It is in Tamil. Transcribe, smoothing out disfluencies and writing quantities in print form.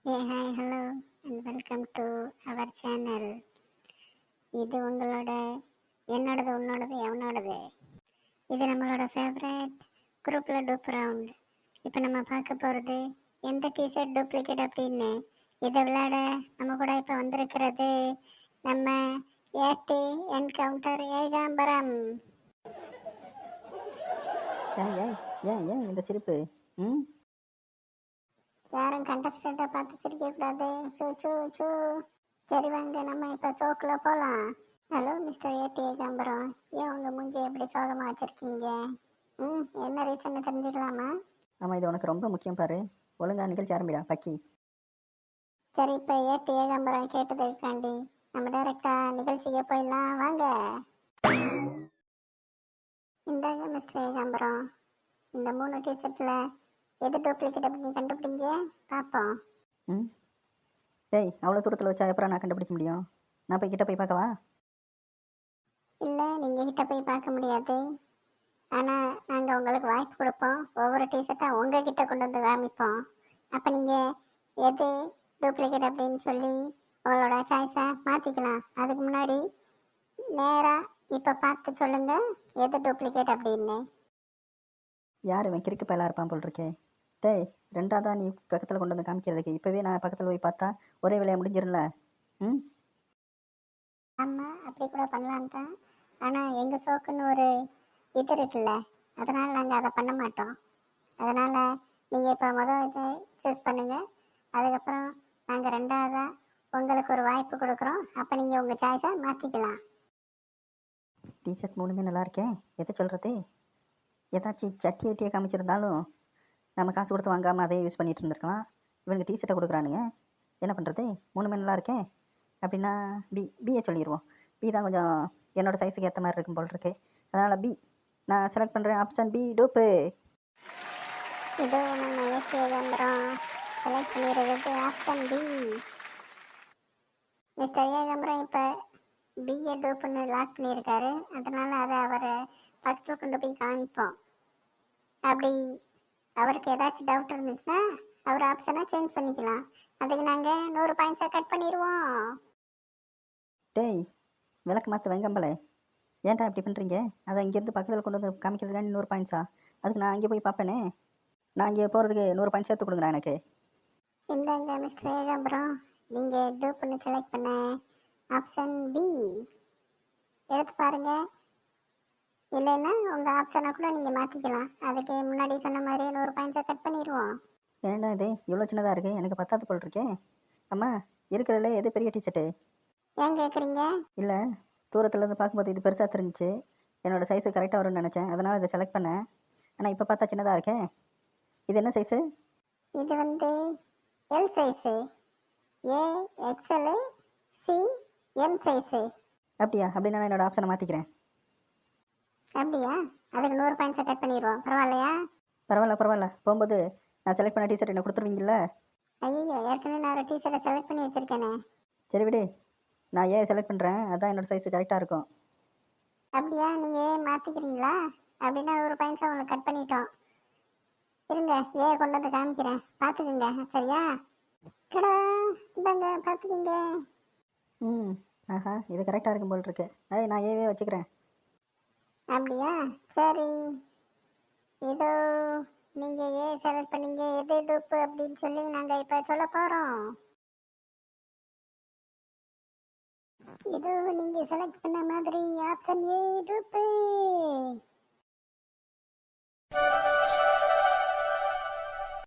Hi hello and welcome to our channel. இது உங்களோட என்னோடது உன்னோடது எவனோடது. இது நம்மளோட ஃபேவரட் குரூப்பில் டூப் ரவுண்ட். இப்போ நம்ம பார்க்க போகிறது எந்த டிஷர்ட் டூப்ளிகேட் அப்படின்னு. இதை விளையாட நம்ம கூட இப்போ வந்திருக்கிறது நம்ம ஏடி என்கவுண்டர் ஏகாம்பரம். ஏன் ஏன் ஏன் ஏன் இந்த சிரிப்பு? யாரும் கண்டஸ்டண்ட்டை பார்த்து சிரிக்கக்கூடாது. சூ சூ சூ. சரி வாங்க நம்ம இப்போ ஷோக்குள்ள போகலாம். ஹலோ மிஸ்டர் ஏடி ஏகாம்பரம், ஏன் உங்கள் மூஞ்சி எப்படி சோகமாக வச்சுருக்கீங்க? என்ன ரீசன் தெரிஞ்சுக்கலாமா? ஆமாம், இது உனக்கு ரொம்ப முக்கியம் பாரு. ஒழுங்கா நிகழ்ச்சி ஆரம்பிடா பக்கி. சரி, இப்போ ஏடி ஏகாம்பரம் கேட்டதுக்காண்டி நம்ம டைரெக்டாக நிகழ்ச்சிக்கு போயிடலாம் வாங்க. இந்தாங்க மிஸ்டர் ஏகாம்பரம், இந்த 3 டிஷர்ட்டில் எது டூப்ளிகேட் அப்படின்னு கண்டுபிடிங்க பார்ப்போம். டேய், அவ்வளோ தூரத்தில் வச்சா எப்பறம் நான் கண்டுபிடிக்க முடியும்? நான் போய் கிட்ட போய் பார்க்கவா? இல்லை, நீங்கள் கிட்ட போய் பார்க்க முடியாது. ஆனால் நாங்கள் உங்களுக்கு வாய்ப்பு கொடுப்போம். ஒவ்வொரு டிஷர்ட்டாக உங்கள் கிட்ட கொண்டு வந்து காமிப்போம். அப்போ நீங்கள் எது டூப்ளிகேட் அப்படின்னு சொல்லி உங்களோட சாய்ஸை மாற்றிக்கலாம். அதுக்கு முன்னாடி நேராக இப்போ பார்த்து சொல்லுங்கள் எது டூப்ளிகேட் அப்படின்னு. யார் இவன் கிறுக்கு பயலாக இருப்பான் போல் இருக்கே. டேய், ரெண்டாவதா நீ பக்கத்தில் கொண்டு வந்து காமிக்கிறதுக்கு இப்போவே நான் பக்கத்தில் போய் பார்த்தா ஒரே வேலையை முடிஞ்சிடல. ஆமாம், அப்படி கூட பண்ணலாம் தான். ஆனால் எங்கள் ஷோக்குன்னு ஒரு இது இருக்குல்ல, அதனால் நாங்கள் அதை பண்ண மாட்டோம். அதனால் நீங்கள் இப்போ இதை சூஸ் பண்ணுங்கள். அதுக்கப்புறம் நாங்கள் ரெண்டாவதாக உங்களுக்கு ஒரு வாய்ப்பு கொடுக்குறோம். அப்போ நீங்கள் உங்கள் சாய்ஸை மாற்றிக்கலாம். டிஷர்ட் 3மே நல்லா இருக்கேன். எதை சொல்கிறது? ஏதாச்சும் சட்டி ஐட்டியை காமிச்சிருந்தாலும் நம்ம காசு கொடுத்து வாங்காமல் அதே யூஸ் பண்ணிகிட்டு இருந்திருக்கலாம். இவனுக்கு டிஷர்ட்டை கொடுக்குறானுங்க, என்ன பண்ணுறது? 3மே நல்லா இருக்கேன் அப்படின்னா பிஏ சொல்லிடுவோம். பி தான் கொஞ்சம் என்னோடய சைஸுக்கு ஏற்ற மாதிரி இருக்கும் போல் இருக்கு. அதனால் பி நான் செலக்ட் பண்ணுறேன். ஆப்ஷன் பி டூப்பு. இதோ நம்ம ஏசி ஏகாம்பரம் செலக்ட் பண்ணிடுறது ஆப்ஷன் பி. மிஸ்டர் ஏகாம்பரம் இப்போ பிஏ டூப்புன்னு லாக் பண்ணியிருக்காரு. அதனால் அதை அவரை பக்கத்தில் கொண்டு போய் காமிப்போம். அப்படி அவருக்கு ஏதாச்சும் டவுட் இருந்துச்சுன்னா அவர் ஆப்ஷனை சேஞ்ச் பண்ணிக்கலாம். அதுக்கு நாங்கள் 100 பாயிண்ட்ஸை கட் பண்ணிடுவோம். டேய், விளக்கு மாற்ற வெங்கம்பலை, ஏன்டா இப்படி பண்ணுறீங்க? அதை இங்கேருந்து பக்கத்தில் கொண்டு வந்து காமிக்கிறதுக்காண்டி 100 பாயிண்ட்ஸா? அதுக்கு நான் அங்கே போய் பார்ப்பேனே. நான் இங்கே போகிறதுக்கு 100 பாயிண்ட்ஸ் சேர்த்து கொடுங்கண்ணா எனக்கு. இந்தாங்க மிஸ்டர் ஏகாம்பரம், நீங்கள் டூப்புன்னு செலக்ட் பண்ண ஆப்ஷன் பி எடுத்து பாருங்கள். இல்லைன்னா உங்கள் ஆப்ஷனை கூட நீங்கள் மாற்றிக்கலாம். அதுக்கு முன்னாடி சொன்ன மாதிரி 100 பாயிண்ட்ஸை கட் பண்ணிடுவோம். ஏன்டா இது இவ்வளோ சின்னதாக இருக்குது? எனக்கு பத்தாது போல் இருக்கேன். அம்மா, இருக்கிறதுல எது பெரிய டிஷர்ட்டு? ஏன் கேட்குறீங்க? இல்லை, தூரத்துலேருந்து பார்க்கும்போது இது பெருசாக தெரிஞ்சிச்சு. என்னோடய சைஸு கரெக்டாக வரும்னு நினச்சேன், அதனால் இதை செலக்ட் பண்ணேன். ஆனால் இப்போ பார்த்தா சின்னதாக இருக்கேன். இது என்ன சைஸு? இது எல் சைஸு, ஏ எக்ஸ்எல், சி எம் சைஸு. அப்படியா? அப்படின்னா நான் என்னோடய ஆப்ஷனை மாற்றிக்கிறேன். அப்படியா? அதுக்கு 100 பாயிண்ட்ஸை கட் பண்ணிடுவோம். பரவாயில்லையா? பரவாயில்ல. போகும்போது நான் செலக்ட் பண்ண டிஷர்ட் என்ன கொடுத்துருவீங்களா? ஐயோ, ஏற்கனவே நான் ஒரு டிஷர்ட்டை செலக்ட் பண்ணி வச்சுருக்கேனே. சரி விடு, நான் ஏன் செலக்ட் பண்ணுறேன், அதான் என்னோடய சைஸு கரெக்டாக இருக்கும். அப்படியா? நீங்கள் ஏன் மாற்றிக்கிறீங்களா? அப்படின்னா 100 பாயிண்ட்ஸை உங்களுக்கு கட் பண்ணிட்டோம். இருங்க, ஏ கொண்டு வந்து காமிக்கிறேன், பார்த்துக்குங்க. சரியா? கடா, இந்தாங்க பார்த்துக்குங்க. ஆஹா, இது கரெக்டாக இருக்கும் போல் இருக்கு. நான் ஏவே வச்சுக்கிறேன். அப்படியா? சரி, இதோ நீங்கள் ஏ செலக்ட் பண்ணீங்க. எது டூப்பு அப்படின்னு சொல்லி நாங்கள் இப்போ சொல்ல போகிறோம். இதோ நீங்கள் செலக்ட் பண்ண மாதிரி ஆப்ஷன் ஏ டூப்பு.